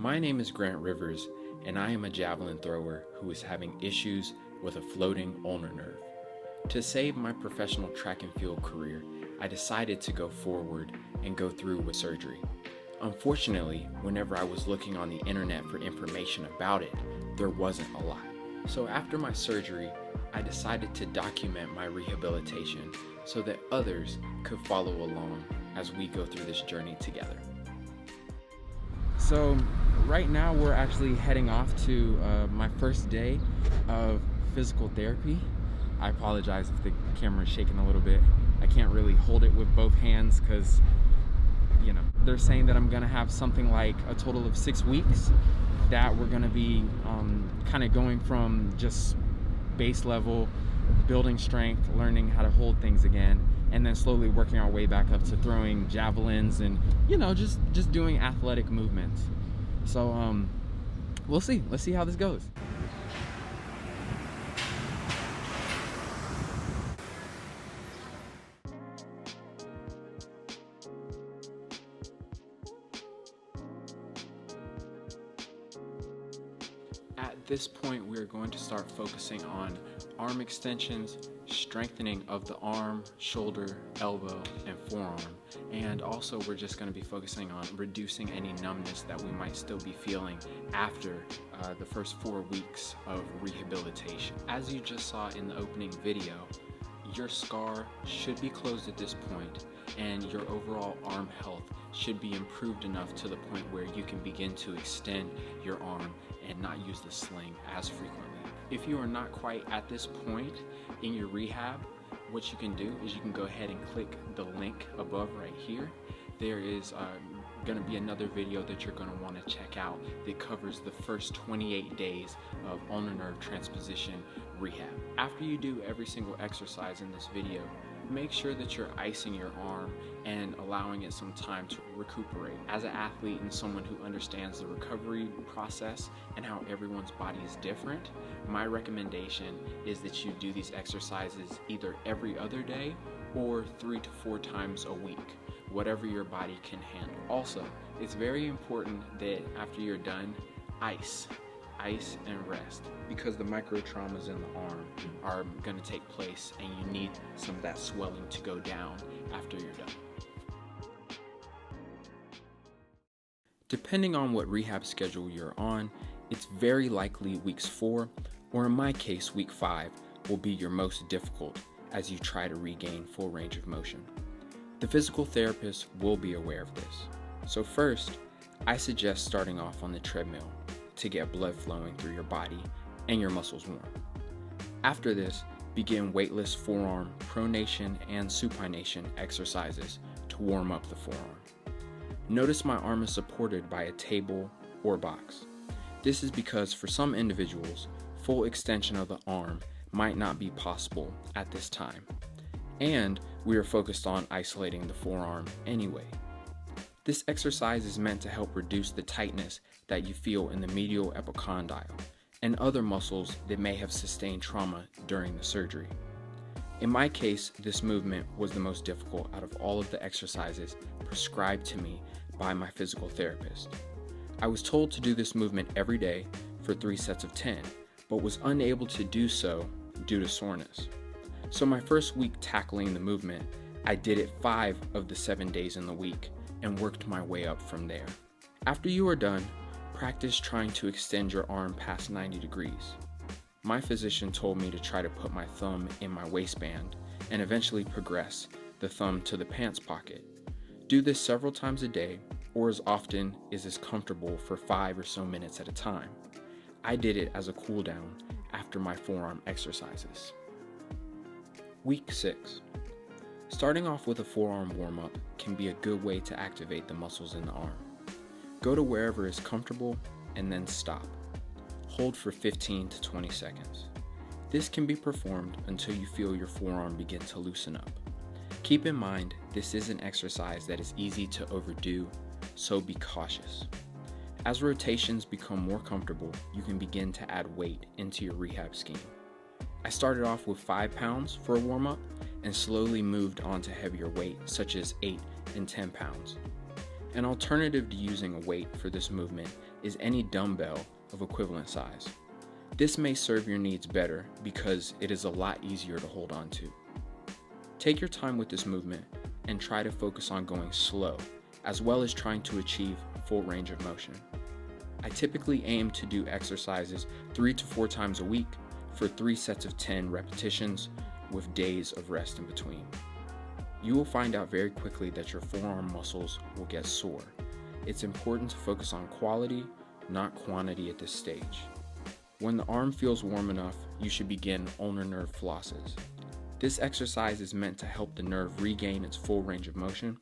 My name is Grant Rivers, and I am a javelin thrower who is having issues with a floating ulnar nerve. To save my professional track and field career, I decided to go forward and go through with surgery. Unfortunately, whenever I was looking on the internet for information about it, there wasn't a lot. So after my surgery, I decided to document my rehabilitation so that others could follow along as we go through this journey together. So right now we're actually heading off to my first day of physical therapy. I apologize if the camera is shaking a little bit. I can't really hold it with both hands because, they're saying that I'm gonna have something like a total of 6 weeks that we're gonna be kind of going from just base level, building strength, learning how to hold things again, and then slowly working our way back up to throwing javelins and just doing athletic movements. So we'll see. Let's see how this goes. At this point, we're going to start focusing on arm extensions, strengthening of the arm, shoulder, elbow, and forearm. And also we're just going to be focusing on reducing any numbness that we might still be feeling after the first 4 weeks of rehabilitation. As you just saw in the opening video, your scar should be closed at this point, and your overall arm health should be improved enough to the point where you can begin to extend your arm and not use the sling as frequently. If you are not quite at this point in your rehab, what you can do is you can go ahead and click the link above right here. There is going to be another video that you're going to want to check out that covers the first 28 days of ulnar nerve transposition rehab. After you do every single exercise in this video, make sure that you're icing your arm and allowing it some time to recuperate. As an athlete and someone who understands the recovery process and how everyone's body is different, my recommendation is that you do these exercises either every other day or 3 to 4 times a week, whatever your body can handle. Also, it's very important that after you're done, ice and rest, because the micro traumas in the arm are going to take place and you need some of that swelling to go down after you're done. Depending on what rehab schedule you're on, it's very likely weeks 4, or in my case week 5, will be your most difficult as you try to regain full range of motion. The physical therapist will be aware of this. So first, I suggest starting off on the treadmill to get blood flowing through your body and your muscles warm. After this, begin weightless forearm pronation and supination exercises to warm up the forearm. Notice my arm is supported by a table or box. This is because for some individuals, full extension of the arm might not be possible at this time, and we are focused on isolating the forearm anyway. This exercise is meant to help reduce the tightness that you feel in the medial epicondyle and other muscles that may have sustained trauma during the surgery. In my case, this movement was the most difficult out of all of the exercises prescribed to me by my physical therapist. I was told to do this movement every day for 3 sets of 10, but was unable to do so due to soreness. So my first week tackling the movement, I did it 5 of the 7 days in the week and worked my way up from there. After you are done, practice trying to extend your arm past 90 degrees. My physician told me to try to put my thumb in my waistband and eventually progress the thumb to the pants pocket. Do this several times a day or as often as is comfortable for 5 or so minutes at a time. I did it as a cool down after my forearm exercises. Week 6. Starting off with a forearm warm-up can be a good way to activate the muscles in the arm. Go to wherever is comfortable and then stop. Hold for 15 to 20 seconds. This can be performed until you feel your forearm begin to loosen up. Keep in mind, this is an exercise that is easy to overdo, so be cautious. As rotations become more comfortable, you can begin to add weight into your rehab scheme. I started off with 5 pounds for a warm-up and slowly moved on to heavier weight such as 8 and 10 pounds. An alternative to using a weight for this movement is any dumbbell of equivalent size. This may serve your needs better because it is a lot easier to hold on to. Take your time with this movement and try to focus on going slow, as well as trying to achieve full range of motion. I typically aim to do exercises 3 to 4 times a week for 3 sets of 10 repetitions with days of rest in between. You will find out very quickly that your forearm muscles will get sore. It's important to focus on quality, not quantity at this stage. When the arm feels warm enough, you should begin ulnar nerve flosses. This exercise is meant to help the nerve regain its full range of motion.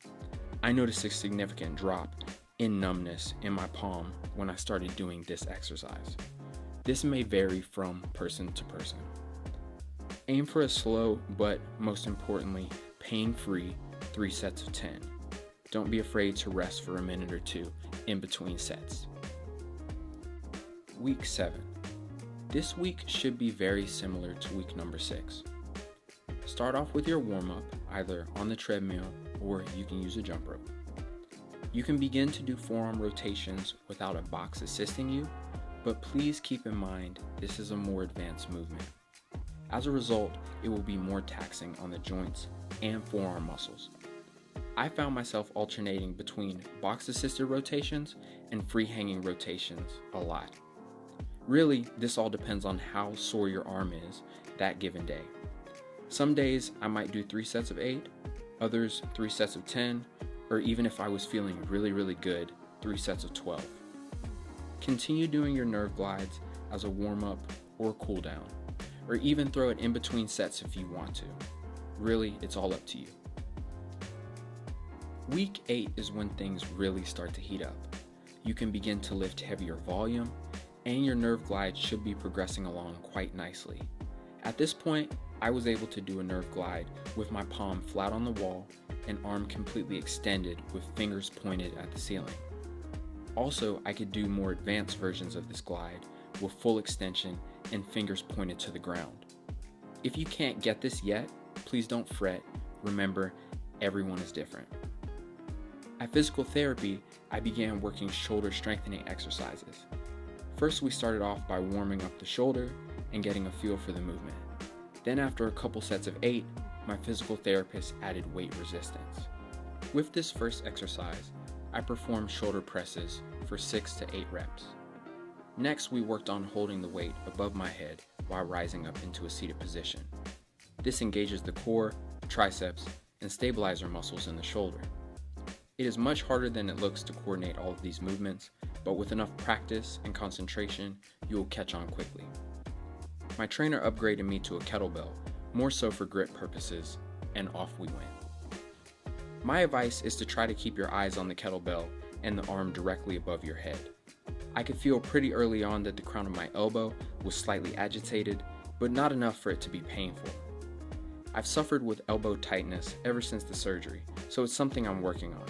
I noticed a significant drop in numbness in my palm when I started doing this exercise. This may vary from person to person. Aim for a slow, but most importantly, pain-free 3 sets of 10. Don't be afraid to rest for a minute or two in between sets. Week 7. This week should be very similar to week number 6. Start off with your warm-up, either on the treadmill or you can use a jump rope. You can begin to do forearm rotations without a box assisting you, but please keep in mind this is a more advanced movement. As a result, it will be more taxing on the joints and forearm muscles. I found myself alternating between box-assisted rotations and free-hanging rotations a lot. Really, this all depends on how sore your arm is that given day. Some days I might do 3 sets of 8, others 3 sets of 10, or even if I was feeling really good, 3 sets of 12. Continue doing your nerve glides as a warm-up or cool down, or even throw it in between sets if you want to. Really, it's all up to you. Week 8 is when things really start to heat up. You can begin to lift heavier volume, and your nerve glide should be progressing along quite nicely. At this point, I was able to do a nerve glide with my palm flat on the wall and arm completely extended with fingers pointed at the ceiling. Also, I could do more advanced versions of this glide with full extension and fingers pointed to the ground. If you can't get this yet, please don't fret. Remember, everyone is different. At physical therapy, I began working shoulder strengthening exercises. First, we started off by warming up the shoulder and getting a feel for the movement. Then after a couple sets of 8, my physical therapist added weight resistance. With this first exercise, I performed shoulder presses for 6 to 8 reps. Next, we worked on holding the weight above my head while rising up into a seated position. This engages the core, triceps, and stabilizer muscles in the shoulder. It is much harder than it looks to coordinate all of these movements, but with enough practice and concentration, you will catch on quickly. My trainer upgraded me to a kettlebell, more so for grip purposes, and off we went. My advice is to try to keep your eyes on the kettlebell and the arm directly above your head. I could feel pretty early on that the crown of my elbow was slightly agitated, but not enough for it to be painful. I've suffered with elbow tightness ever since the surgery, so it's something I'm working on.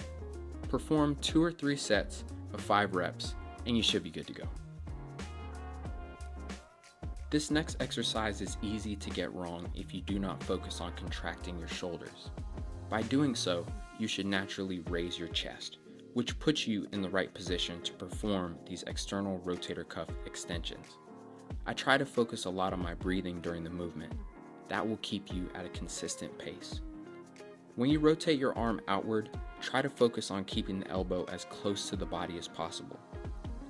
Perform 2 or 3 sets of 5 reps, and you should be good to go. This next exercise is easy to get wrong if you do not focus on contracting your shoulders. By doing so, you should naturally raise your chest, which puts you in the right position to perform these external rotator cuff extensions. I try to focus a lot on my breathing during the movement. That will keep you at a consistent pace. When you rotate your arm outward, try to focus on keeping the elbow as close to the body as possible.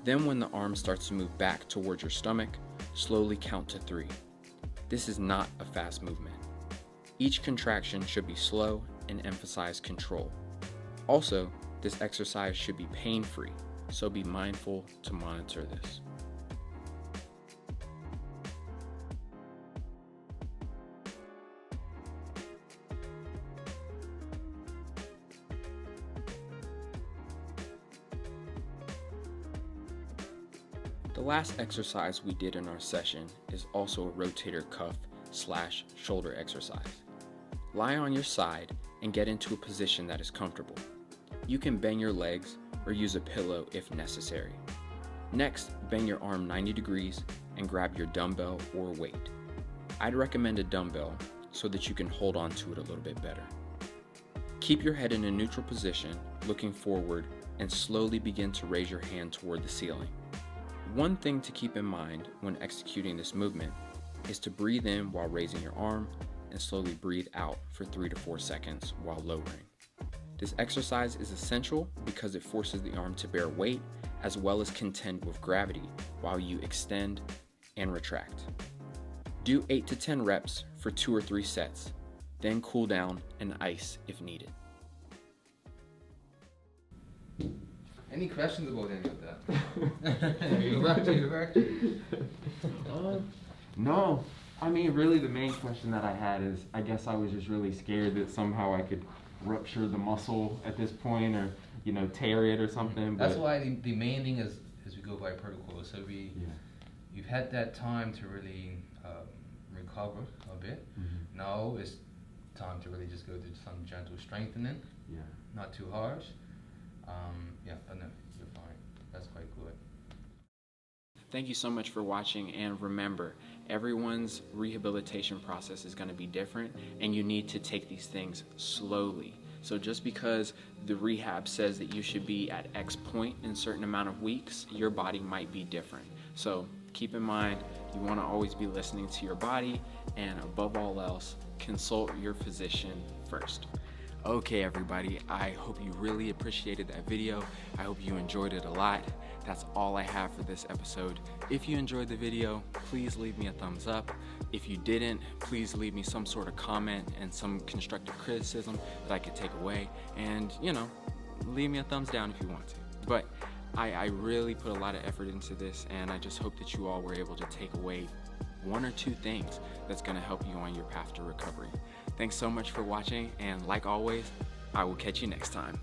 Then when the arm starts to move back towards your stomach, slowly count to 3. This is not a fast movement. Each contraction should be slow and emphasize control. Also, this exercise should be pain-free, so be mindful to monitor this. The last exercise we did in our session is also a rotator cuff / shoulder exercise. Lie on your side and get into a position that is comfortable. You can bend your legs or use a pillow if necessary. Next, bend your arm 90 degrees and grab your dumbbell or weight. I'd recommend a dumbbell so that you can hold on to it a little bit better. Keep your head in a neutral position, looking forward, and slowly begin to raise your hand toward the ceiling. One thing to keep in mind when executing this movement is to breathe in while raising your arm and slowly breathe out for 3 to 4 seconds while lowering. This exercise is essential because it forces the arm to bear weight as well as contend with gravity while you extend and retract. Do 8 to 10 reps for 2 or 3 sets, then cool down and ice if needed. Any questions about any of that? You back. No. I mean, really the main question that I had is, I guess I was just really scared that somehow I could rupture the muscle at this point, or, you know, tear it or something. That's why the main thing is we go by protocol. So you've had that time to really recover a bit. Mm-hmm. Now it's time to really just go through some gentle strengthening. Yeah. Not too harsh. But no, you're fine. That's quite good. Thank you so much for watching, and remember, everyone's rehabilitation process is going to be different, and you need to take these things slowly. So just because the rehab says that you should be at X point in a certain amount of weeks, your body might be different. So keep in mind, you want to always be listening to your body, and above all else, consult your physician first. Okay everybody, I hope you really appreciated that video. I hope you enjoyed it a lot. That's all I have for this episode. If you enjoyed the video, please leave me a thumbs up. If you didn't, please leave me some sort of comment and some constructive criticism that I could take away. And, you know, leave me a thumbs down if you want to. But I really put a lot of effort into this, and I just hope that you all were able to take away 1 or 2 things that's going to help you on your path to recovery. Thanks so much for watching, and like always, I will catch you next time.